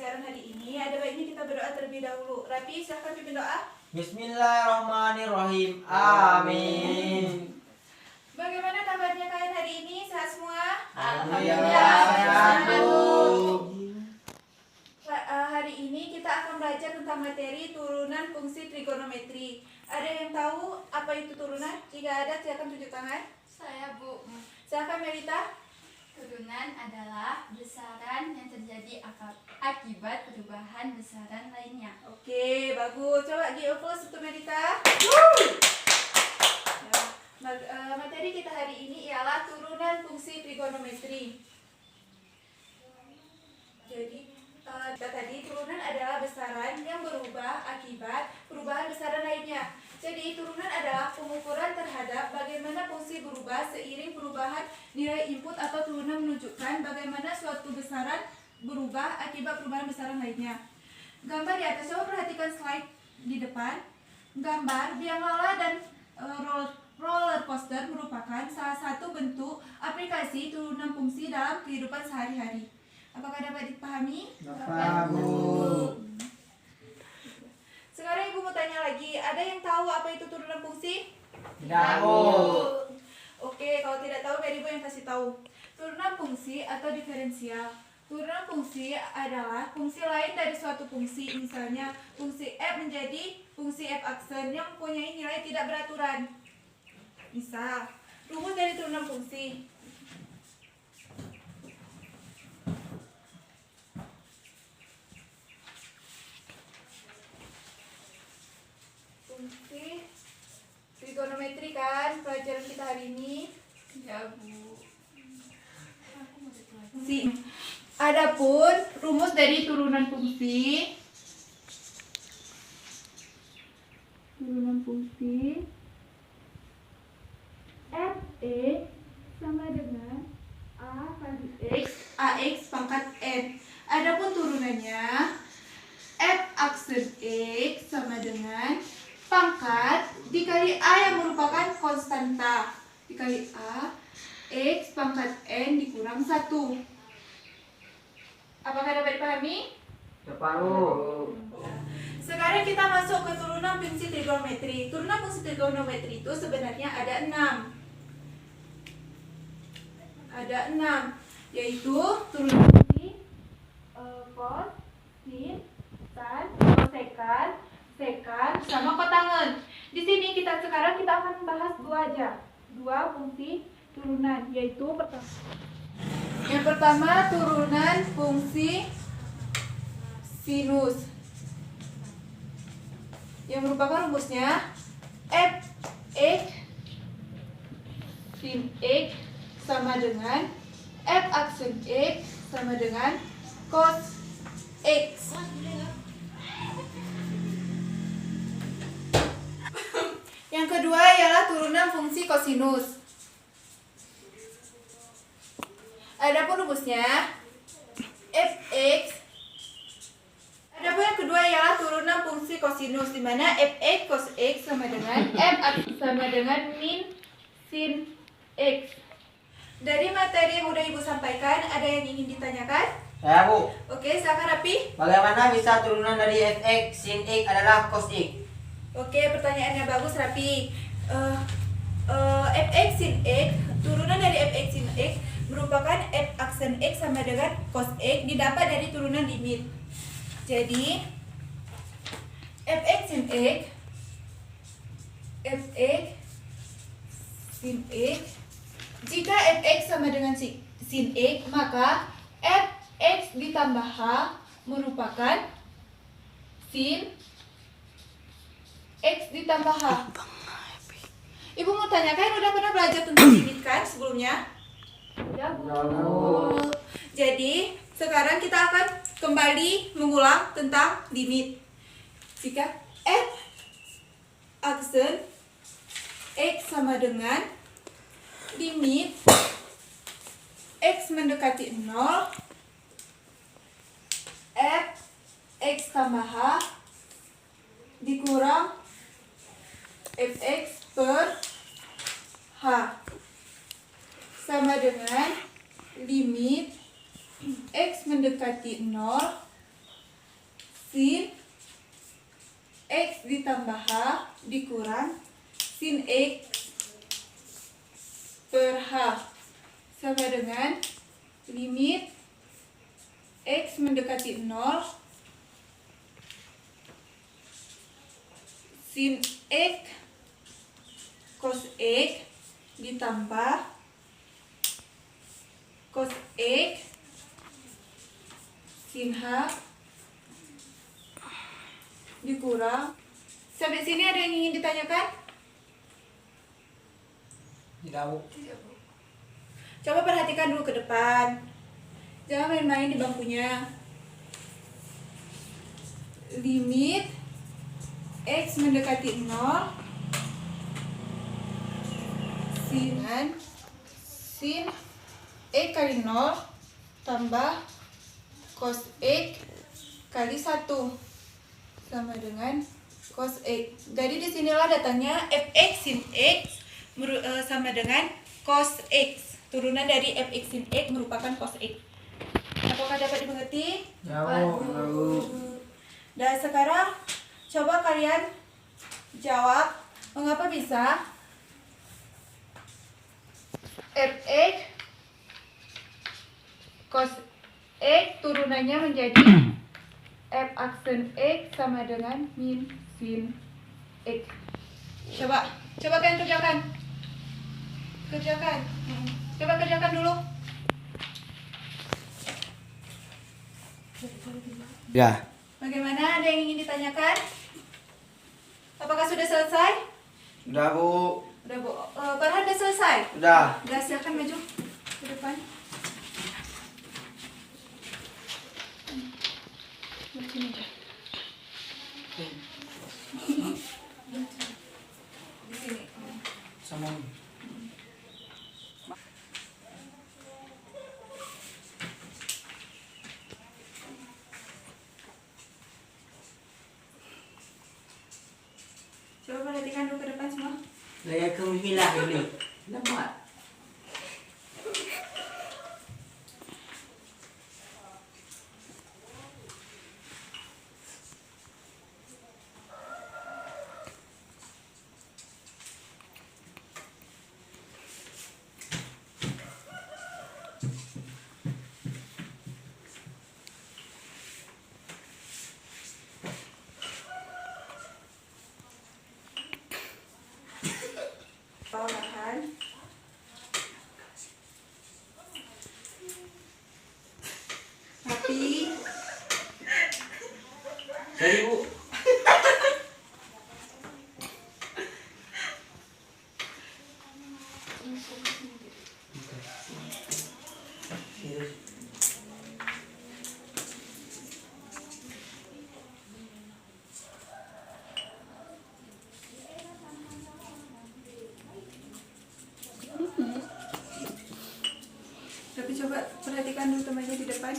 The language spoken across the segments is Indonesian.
pengajaran hari ini. Ada baiknya kita berdoa terlebih dahulu. Rapi, silahkan pimpin doa. Bismillahirrahmanirrahim. Amin. Bagaimana kabarnya kalian hari ini? Sehat semua? Alhamdulillah sehat, Bu. Hari ini kita akan belajar tentang materi turunan fungsi trigonometri. Ada yang tahu apa itu turunan? Jika ada, silakan tunjuk tangan. Saya, Bu. Silakan Melita. Turunan adalah besaran yang terjadi akibat perubahan besaran lainnya. Oke, bagus. Coba give applause untuk Melita. Materi kita hari ini ialah turunan fungsi trigonometri. Jadi, tadi turunan adalah besaran yang berubah akibat perubahan besaran lainnya. Jadi, turunan adalah pengukuran terhadap bagaimana fungsi berubah seiring perubahan nilai input atau turunan menunjukkan bagaimana suatu besaran berubah akibat perubahan besaran lainnya. Gambar di atas, coba perhatikan slide di depan. Gambar biang lala dan roller coaster merupakan salah satu bentuk aplikasi turunan fungsi dalam kehidupan sehari-hari. Apakah dapat dipahami? Dapat, Bu. Sekarang Ibu mau tanya lagi, ada yang tahu apa itu turunan fungsi? Tidak, Bu. Oke, kalau tidak tahu biar Ibu yang kasih tahu. Turunan fungsi atau diferensial. Turunan fungsi adalah fungsi lain dari suatu fungsi. Misalnya, fungsi f menjadi fungsi f aksen yang mempunyai nilai tidak beraturan. Misal, rumus dari turunan fungsi. Fungsi trigonometri kan pelajaran kita hari ini. Ya, Bu. Adapun rumus dari turunan fungsi f(x) sama dengan a kali x ax pangkat n. Adapun turunannya f aksen x sama dengan pangkat dikali a yang merupakan konstanta dikali a x pangkat n dikurang 1. Apakah dapat dipahami? Dapat, Bu. Sekarang kita masuk ke turunan fungsi trigonometri. Turunan fungsi trigonometri itu sebenarnya ada 6. Ada 6, yaitu turunan fungsi cos, sin, tan, kosekan, sekan, sama kotangen. Di sini sekarang kita akan membahas dua fungsi turunan, yaitu yang pertama turunan fungsi sinus yang merupakan rumusnya f(x) sin x sama dengan f aksen x sama dengan cos x. Yang kedua ialah turunan fungsi kosinus. Adapun rumusnya fx. Adapun yang kedua ialah turunan fungsi kosinus, di mana fx cos x sama dengan f sama dengan min sin x. Dari materi yang udah Ibu sampaikan, ada yang ingin ditanyakan? Saya, Bu. Oke, silakan Rapi. Bagaimana bisa turunan dari fx sin x adalah cos x? Oke, pertanyaannya bagus Rapi. Fx sin x, turunan dari fx sin x merupakan f aksen x sama dengan cos x didapat dari turunan limit. Jadi fx sin x, jika fx sama dengan sin x, maka fx ditambah h merupakan sin x ditambah h. Ibu mau tanyakan, udah pernah belajar tentang limit kan sebelumnya? Udah, Bu. Jadi sekarang kita akan kembali mengulang tentang limit. Jika f aksen x sama dengan limit x mendekati 0, f x tambah h dikurang fx per h sama dengan limit x mendekati 0 sin X ditambah H dikurang sin X per H sama dengan limit X mendekati 0 sin X cos X ditambah cos X sin H dikurang. Sampai sini ada yang ingin ditanyakan? Tidak, Bu. Coba perhatikan dulu ke depan. Jangan main-main di bangkunya. Limit X mendekati 0 sin X kali 0 tambah cos X kali 1 sama dengan cos X. Jadi disinilah datangnya fx sin X sama dengan cos X. Turunan dari fx sin X merupakan cos X. Apakah dapat dimengerti? Ya, Bu. Dan sekarang coba kalian jawab mengapa bisa fx cos X turunannya menjadi f aksen X sama dengan min sin X. Coba kalian kerjakan. Coba kerjakan dulu. Ya. Bagaimana? Ada yang ingin ditanyakan? Apakah sudah selesai? Sudah, Bu. Udah, Bu. Farhan udah selesai? Sudah. Udah, silakan maju ke depan. Sini aja. Di sini. Sama. Coba perhatikan dulu ke depan semua. Saya kemilah ini. Lemah. Farhan. Tapi Jadi, Bu. coba perhatikan dulu temannya di depan.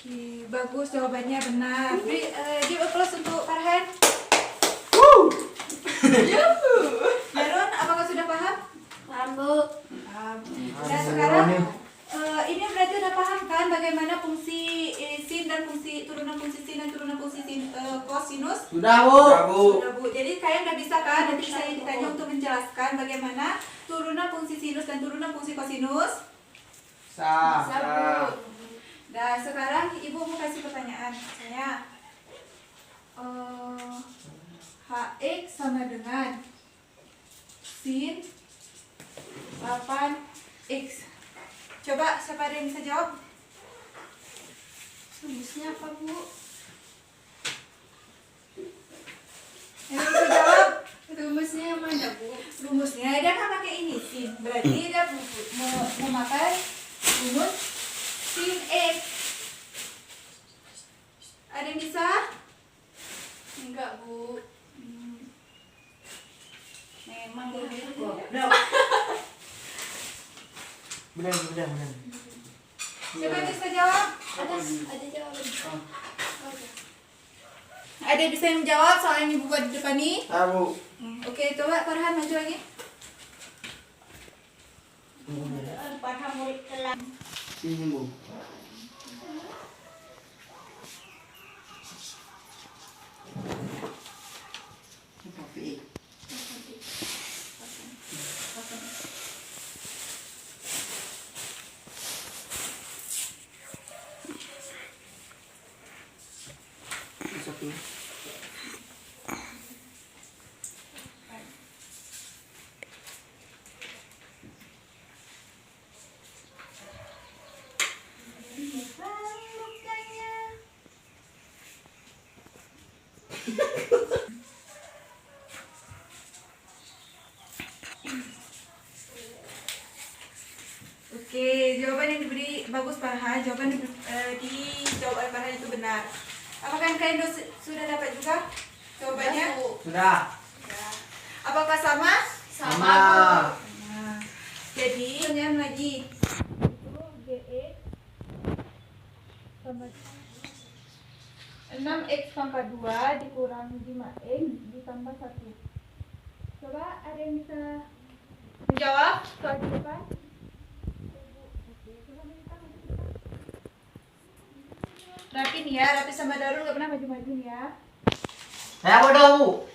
Oke, bagus, jawabannya benar. Give applause untuk Farhan. Yarun, apakah sudah paham? Paham, Bu. Paham. Dan sekarang ini berarti udah paham kan bagaimana fungsi sin dan fungsi turunan fungsi sin dan turunan fungsi kosinus? Sudah, Bu. Sudah, Bu. Jadi kalian udah bisa kan? Nanti saya ditanya untuk menjelaskan bagaimana turunan fungsi sinus dan turunan fungsi kosinus. Sah. Bisa, Bu. Nah, sekarang Ibu mau kasih pertanyaan. Misalnya HX sama dengan sin 8X. Coba siapa ada yang bisa jawab? Rumusnya apa, Bu? Yang bisa jawab. Rumusnya yang mana, Bu? Rumusnya dia kan pakai ini sin. Berarti dia memakai rumus sin X. Ada yang bisa? Enggak, Bu. Memang begitu kok. Benar. Siapa yang bisa jawab? Ada jawaban. Oke. Ada yang bisa menjawab soal yang ibu buat di depan nih? Bu. Oke, coba Farhan maju lagi. Sini Bu. Kopi. Kopi. Oke, jawaban yang diberi bagus Farhan. Jawaban dijawab oleh Farhan itu benar. Apakah kalian sudah dapat juga jawabannya? Bu. Sudah. Ya. Apakah sama? Sama, Sama. Bu. Nah, jadi pertanyaan lagi. Itu GX sama 6x pangkat 2 dikurangi 5x ditambah 1. Coba ada yang bisa menjawab soal di depan? Rapi nih ya, Rapi sama Darul gak pernah maju-maju nih ya. Saya bodoh Bu.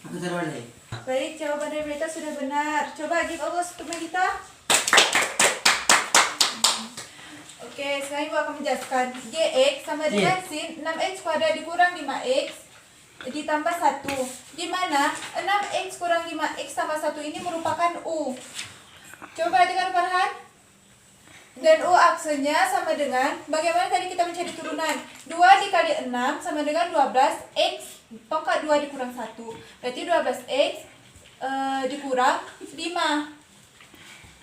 Aku taruh deh. Baik, jawaban dari Melita sudah benar. Coba give applause untuk Melita. Oke, sekarang Ibu akan menjelaskan. GX sama dengan sin 6x kuadrat dikurang 5x ditambah 1. Di mana 6x kurang 5x tambah 1 ini merupakan U. Coba perhatikan Farhan. Dan U aksennya sama dengan, bagaimana tadi kita mencari turunan? 2 dikali 6 sama dengan 12x pangkat 2 dikurang 1. Berarti 12x dikurang 5.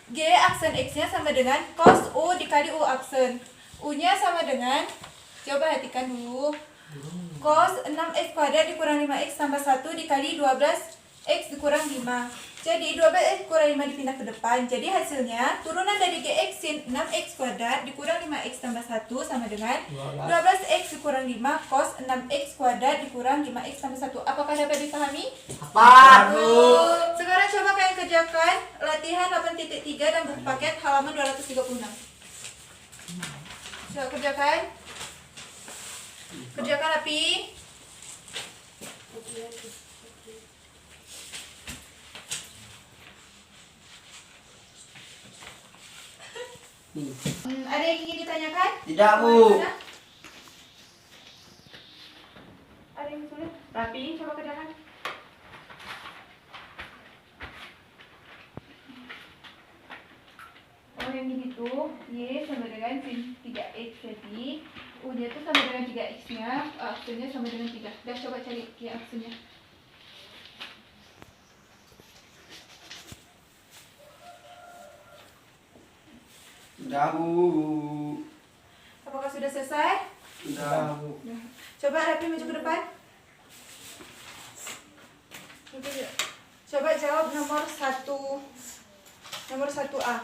G aksen X-nya sama dengan cos U dikali U aksen. U-nya sama dengan, coba perhatikan dulu, cos 6x kuadrat dikurang 5x tambah 1 dikali 12x dikurang 5. Jadi 12x kurang 5 dipindah ke depan. Jadi hasilnya turunan dari GX sin 6x kuadrat dikurang 5x tambah 1 sama dengan 12x dikurang 5 cos 6x kuadrat dikurang 5x tambah 1. Apakah dapat dipahami? Apa Bu? Sekarang coba kalian kerjakan latihan 8.3 dan buku paket halaman 236. Coba kerjakan. Kerjakan Rapi. Nih. Ada yang ingin ditanyakan? Tidak Bu. Ada yang sulit? Rapi, coba kerjakan. Oh yang ini tuh Y sama dengan sin 3x. Jadi U nya tuh sama dengan 3x nya, aksennya sama dengan 3. Dah coba cari Y aksennya. Sudah Bu. Apakah sudah selesai? Sudah Bu. Nah, coba Rapi maju ke depan. Coba jawab nomor 1A.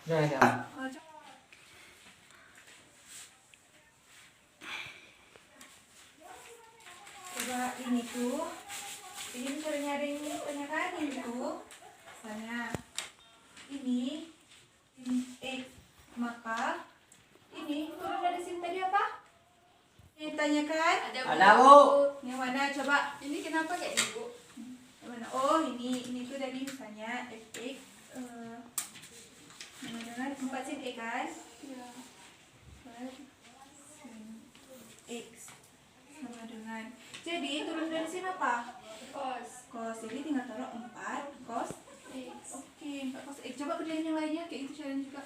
Nah. Coba ini tuh, ini bisa nyari yang ditanyakan ini tuh, misalnya ini X, maka ini turun dari sini tadi apa? Yang ditanyakan? Ada Bu. Yang mana? Coba. Ini kenapa kayak ini, Bu? Yang mana? Oh ini tuh dari misalnya fx sama dengan 4 sin E kan? Ya. Jadi turun dari sini apa? Cos Cos. Jadi tinggal taruh 4 cos. X. Oke, 4 cos X. Coba kerjain yang lainnya kayak itu caranya juga.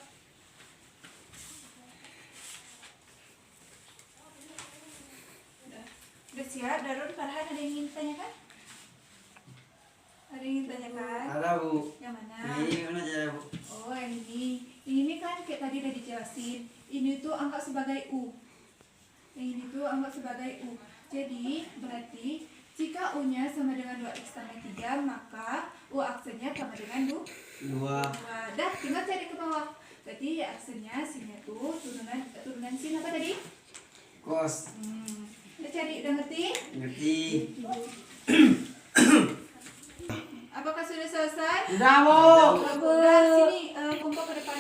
Udah siap, Darun, Farhan, ada yang ingin tanyakan? Ada yang ingin tanyakan? Ada Bu. Yang mana? Ini mana cara Bu? Oh, yang ini. Ini kan kayak tadi udah dijelasin. Ini tuh anggap sebagai U. Yang ini tuh anggap sebagai U. Jadi, berarti jika U-nya sama dengan 2x tambah 3, maka U aksennya sama dengan 2. 2. Dah, tinggal cari ke bawah. Berarti ya aksennya sinnya tuh turunan sin apa tadi? Kos. Udah cari, udah ngerti? Ngerti. Apakah sudah selesai? Sudah Bu. Udah, sini kumpul ke depan.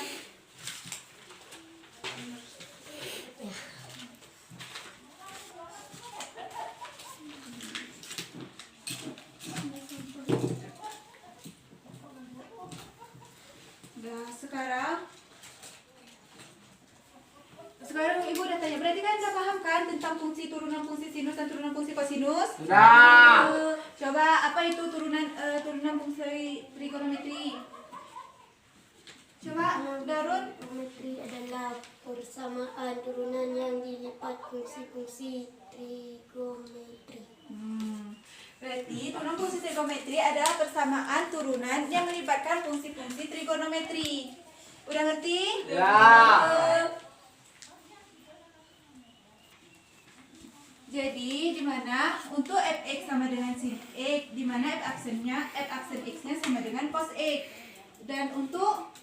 Udah, sekarang Ibu udah tanya. Berarti kan udah paham kan tentang fungsi turunan fungsi sinus dan turunan fungsi kosinus? Sudah. Coba apa itu turunan fungsi trigonometri? Coba Darun. Trigonometri adalah persamaan turunan yang dilipat fungsi-fungsi trigonometri. Berarti turunan fungsi trigonometri adalah persamaan turunan yang melibatkan fungsi-fungsi trigonometri. Udah ngerti? Ya. Jadi di mana untuk fx sama dengan sin x, di mana f aksen x-nya sama dengan cos x. Dan untuk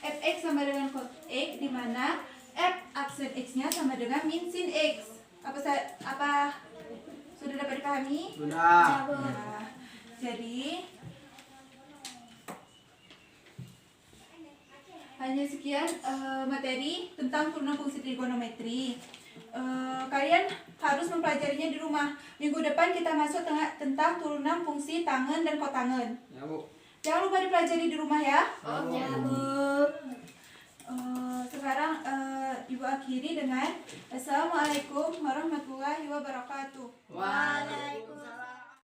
fx sama dengan cos x, di mana f aksen x-nya sama dengan min sin x. Apa sudah dapat dipahami? Sudah. Nah, jadi hanya sekian materi tentang turunan fungsi trigonometri. Kalian harus mempelajarinya di rumah. Minggu depan kita masuk tentang turunan fungsi tangen dan kotangen. Ya Bu. Jangan lupa dipelajari di rumah ya. Oke, Bu. Sekarang Ibu akhiri dengan Assalamualaikum warahmatullahi wabarakatuh. Waalaikumsalam.